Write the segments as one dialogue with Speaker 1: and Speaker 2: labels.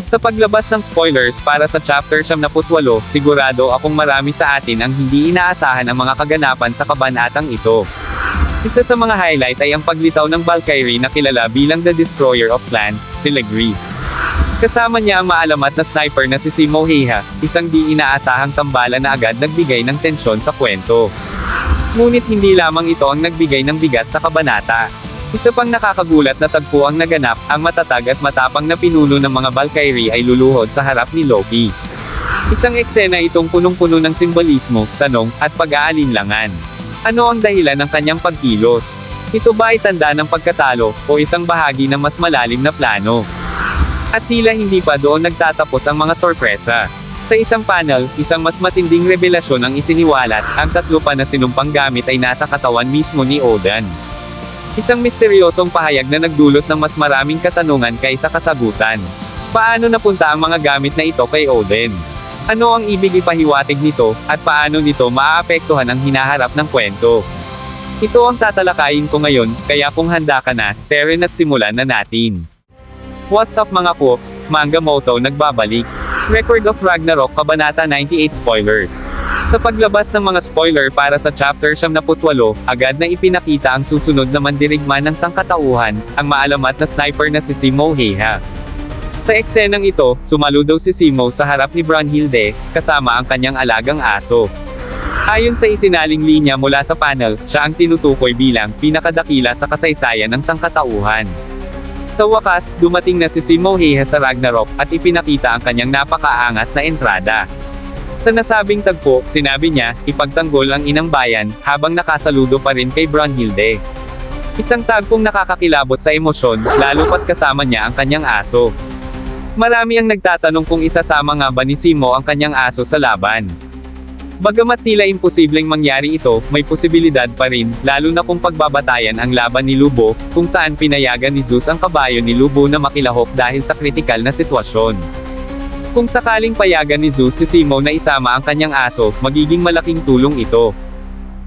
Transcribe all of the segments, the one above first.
Speaker 1: Sa paglabas ng spoilers para sa chapter 78, sigurado akong marami sa atin ang hindi inaasahan ang mga kaganapan sa kabanatang ito. Isa sa mga highlight ay ang paglitaw ng Valkyrie na kilala bilang The Destroyer of Planets, si Legris. Kasama niya ang maalamat na sniper na si Simo Heiha, isang di inaasahang tambalan na agad nagbigay ng tensyon sa kwento. Ngunit hindi lamang ito ang nagbigay ng bigat sa kabanata. Isa pang nakakagulat na tagpo ang naganap, ang matatag at matapang na pinuno ng mga Valkyrie ay luluhod sa harap ni Loki. Isang eksena itong punong-puno ng simbolismo, tanong, at pag-aalinlangan. Ano ang dahilan ng kanyang pagkilos? Ito ba ay tanda ng pagkatalo, o isang bahagi ng mas malalim na plano? At tila hindi pa doon nagtatapos ang mga sorpresa. Sa isang panel, isang mas matinding revelasyon ang isiniwalat, ang tatlo pa na sinumpang gamit ay nasa katawan mismo ni Odin. Isang misteryosong pahayag na nagdulot ng mas maraming katanungan kaysa kasagutan. Paano napunta ang mga gamit na ito kay Odin? Ano ang ibig ipahiwatig nito, at paano nito maaapektuhan ang hinaharap ng kwento? Ito ang tatalakayin ko ngayon, kaya kung handa ka na, tara na't simulan na natin. What's up mga Cooks, Manga Moto nagbabalik. Record of Ragnarok Kabanata 98 Spoilers. Sa paglabas ng mga spoiler para sa chapter 78, agad na ipinakita ang susunod na mandirigma ng sangkatauhan, ang maalamat na sniper na si Simo Heiha. Sa eksenang ito, sumaludo si Simo sa harap ni Brunhilde, kasama ang kanyang alagang aso. Ayon sa isinaling linya mula sa panel, siya ang tinutukoy bilang pinakadakila sa kasaysayan ng sangkatauhan. Sa wakas, dumating na si Simo Heiha sa Ragnarok, at ipinakita ang kanyang napakaangas na entrada. Sa nasabing tagpo, sinabi niya, ipagtanggol ang inang bayan, habang nakasaludo pa rin kay Brunhilde. Isang tagpong nakakakilabot sa emosyon, lalo pat kasama niya ang kanyang aso. Marami ang nagtatanong kung isasama nga ba ni Simo ang kanyang aso sa laban. Bagamat tila imposibleng mangyari ito, may posibilidad pa rin, lalo na kung pagbabatayan ang laban ni Lubo, kung saan pinayagan ni Zeus ang kabayo ni Lubo na makilahok dahil sa kritikal na sitwasyon. Kung sakaling payagan ni Zeus si Simo na isama ang kanyang aso, magiging malaking tulong ito.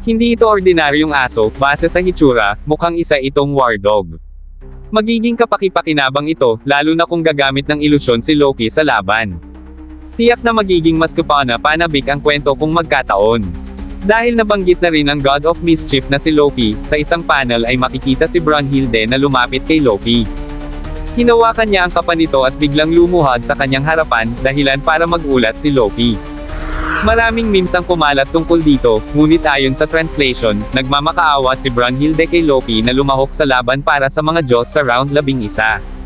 Speaker 1: Hindi ito ordinaryong aso, base sa hitsura, mukhang isa itong war dog. Magiging kapaki-pakinabang ito, lalo na kung gagamit ng ilusyon si Loki sa laban. Tiyak na magiging mas kapana-panabik ang kwento kung magkataon. Dahil nabanggit na rin ang God of Mischief na si Loki, sa isang panel ay makikita si Brunhilde na lumapit kay Loki. Hinawakan niya ang kapa nito at biglang lumuhod sa kanyang harapan, dahilan para magulat si Loki. Maraming memes ang kumalat tungkol dito, ngunit ayon sa translation, nagmamakaawa si Brunhilde kay Loki na lumahok sa laban para sa mga Diyos sa round 11.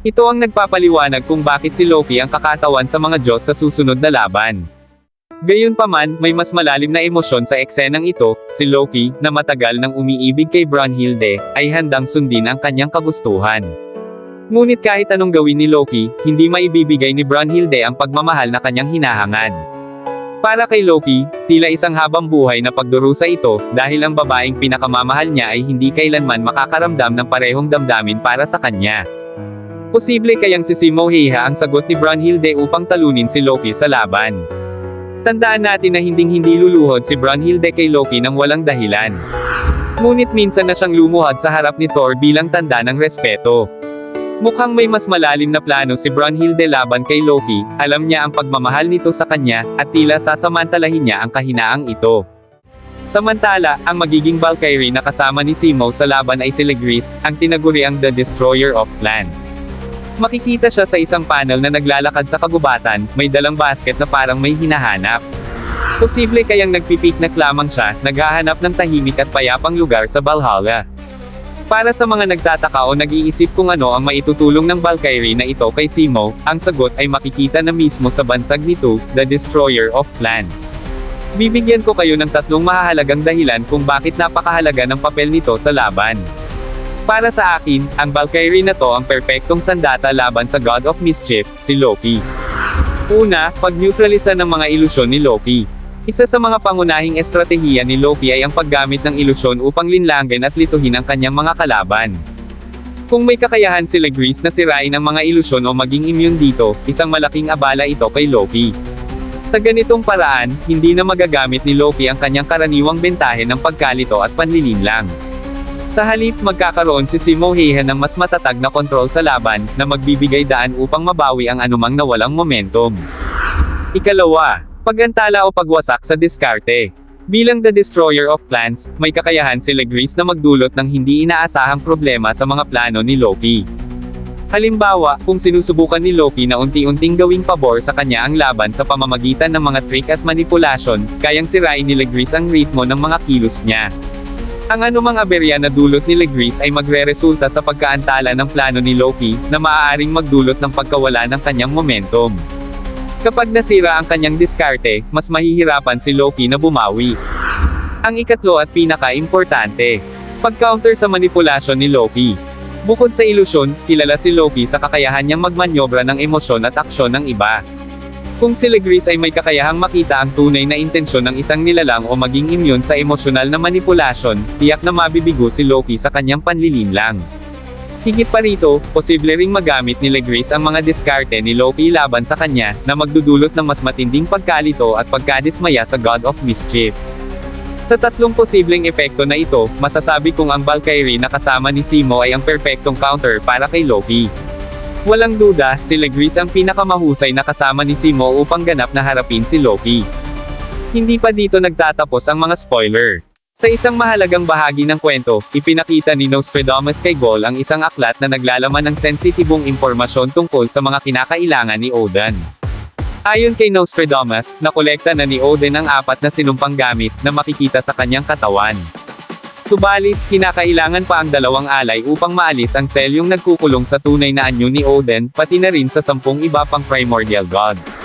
Speaker 1: Ito ang nagpapaliwanag kung bakit si Loki ang kakatawan sa mga Diyos sa susunod na laban. Gayunpaman, may mas malalim na emosyon sa eksenang ito, si Loki, na matagal nang umiibig kay Brunhilde, ay handang sundin ang kanyang kagustuhan. Ngunit kahit anong gawin ni Loki, hindi maibibigay ni Brunhilde ang pagmamahal na kanyang hinahangad. Para kay Loki, tila isang habang buhay na pagdurusa ito, dahil ang babaeng pinakamamahal niya ay hindi kailanman makakaramdam ng parehong damdamin para sa kanya. Posible kayang si Simo Heiha ang sagot ni Brunhilde upang talunin si Loki sa laban. Tandaan natin na hinding-hindi luluhod si Brunhilde kay Loki nang walang dahilan. Ngunit minsan na siyang lumuhod sa harap ni Thor bilang tanda ng respeto. Mukhang may mas malalim na plano si Brunhilde laban kay Loki, alam niya ang pagmamahal nito sa kanya, at tila sasamantalahin niya ang kahinaang ito. Samantala, ang magiging Valkyrie na kasama ni Simo sa laban ay si Legris, ang tinaguriang The Destroyer of Planets. Makikita siya sa isang panel na naglalakad sa kagubatan, may dalang basket na parang may hinahanap. Posible kayang nagpipiknik lamang siya, naghahanap ng tahimik at payapang lugar sa Valhalla. Para sa mga nagtataka o nag-iisip kung ano ang maitutulong ng Valkyrie na ito kay Simo, ang sagot ay makikita na mismo sa bansag nito, The Destroyer of Planets. Bibigyan ko kayo ng tatlong mahahalagang dahilan kung bakit napakahalaga ng papel nito sa laban. Para sa akin, ang Valkyrie na to ang perpektong sandata laban sa God of Mischief, si Loki. Una, pag-neutralisa ng mga ilusyon ni Loki. Isa sa mga pangunahing estratehiya ni Loki ay ang paggamit ng ilusyon upang linlangin at lituhin ang kanyang mga kalaban. Kung may kakayahan si Legris na sirain ang mga ilusyon o maging immune dito, isang malaking abala ito kay Loki. Sa ganitong paraan, hindi na magagamit ni Loki ang kanyang karaniwang bentahe ng pagkalito at panlilinlang. Sa halip magkakaroon si Simo Heian ng mas matatag na kontrol sa laban, na magbibigay daan upang mabawi ang anumang nawalang momentum. Ikalawa, pag-antala o pagwasak sa diskarte. Bilang the destroyer of plans, may kakayahan si Legris na magdulot ng hindi inaasahang problema sa mga plano ni Loki. Halimbawa, kung sinusubukan ni Loki na unti-unting gawing pabor sa kanya ang laban sa pamamagitan ng mga trick at manipulasyon, kayang sirain ni Legris ang ritmo ng mga kilos niya. Ang anumang aberya na dulot ni Legris ay magreresulta sa pagkaantala ng plano ni Loki, na maaaring magdulot ng pagkawala ng kanyang momentum. Kapag nasira ang kanyang diskarte, mas mahihirapan si Loki na bumawi. Ang ikatlo at pinaka-importante, pag-counter sa manipulasyon ni Loki. Bukod sa ilusyon, kilala si Loki sa kakayahan niyang magmanyobra ng emosyon at aksyon ng iba. Kung si Legris ay may kakayahang makita ang tunay na intensyon ng isang nilalang o maging immune sa emosyonal na manipulasyon, tiyak na mabibigo si Loki sa kanyang panlilinlang. Higit pa rito, posible ring magamit ni Legris ang mga diskarte ni Loki laban sa kanya, na magdudulot ng mas matinding pagkalito at pagkadismaya sa God of Mischief. Sa tatlong posibleng epekto na ito, masasabi kong ang Valkyrie na kasama ni Simo ay ang perpektong counter para kay Loki. Walang duda, si Legris ang pinakamahusay na kasama ni Simo upang ganap na harapin si Loki. Hindi pa dito nagtatapos ang mga spoiler. Sa isang mahalagang bahagi ng kwento, ipinakita ni Nostradamus kay Gol ang isang aklat na naglalaman ng sensitibong impormasyon tungkol sa mga kinakailangan ni Odin. Ayon kay Nostradamus, nakolekta na ni Odin ang 4 na sinumpang gamit na makikita sa kanyang katawan. Subalit, kinakailangan pa ang 2 alay upang maalis ang selyong nagkukulong sa tunay na anyo ni Odin, pati na rin sa 10 iba pang primordial gods.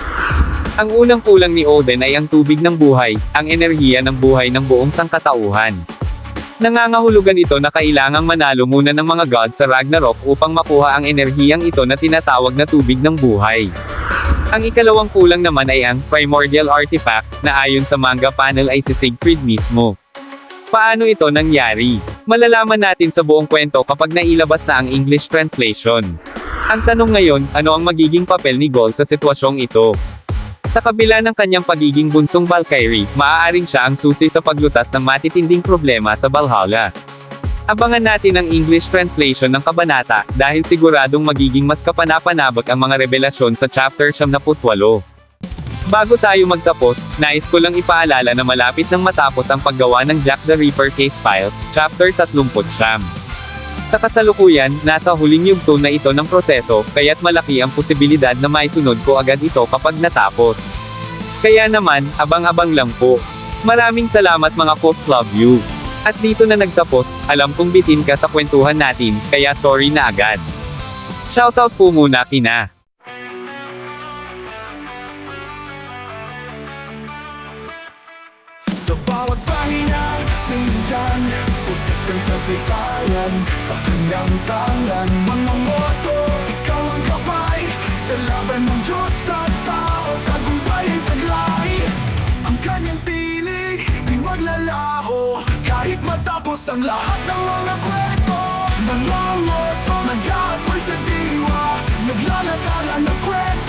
Speaker 1: Ang unang kulang ni Odin ay ang tubig ng buhay, ang enerhiya ng buhay ng buong sangkatauhan. Nangangahulugan ito na kailangang manalo muna ng mga gods sa Ragnarok upang makuha ang enerhiyang ito na tinatawag na tubig ng buhay. Ang ikalawang kulang naman ay ang primordial artifact, na ayon sa manga panel ay si Siegfried mismo. Paano ito nangyari? Malalaman natin sa buong kwento kapag nailabas na ang English translation. Ang tanong ngayon, ano ang magiging papel ni Gol sa sitwasyong ito? Sa kabila ng kanyang pagiging bunsong Valkyrie, maaaring siya ang susi sa paglutas ng matitinding problema sa Valhalla. Abangan natin ang English translation ng kabanata, dahil siguradong magiging mas kapanapanabot ang mga revelasyon sa chapter 78. Bago tayo magtapos, nais ko lang ipaalala na malapit nang matapos ang paggawa ng Jack the Ripper Case Files, Chapter 30. Sa kasalukuyan, nasa huling yugto na ito ng proseso, kaya't malaki ang posibilidad na maisunod ko agad ito kapag natapos. Kaya naman, abang-abang lang po. Maraming salamat mga Cops, love you. At dito na nagtapos, alam kong bitin ka sa kwentuhan natin, kaya sorry na agad. Shoutout po muna kina
Speaker 2: sa bawat pahina, sindihan, consistent kasaysayan, sa kanyang tangan, mga moto, ikaw ang gabay, sa laban ng Diyos at tao, tagumpay ang taglay. Ang kanyang tinig, di maglalaho, kahit matapos ang lahat ng mga kwento. Mga moto, nag-aapoy sa diwa, naglalatala ng kwento.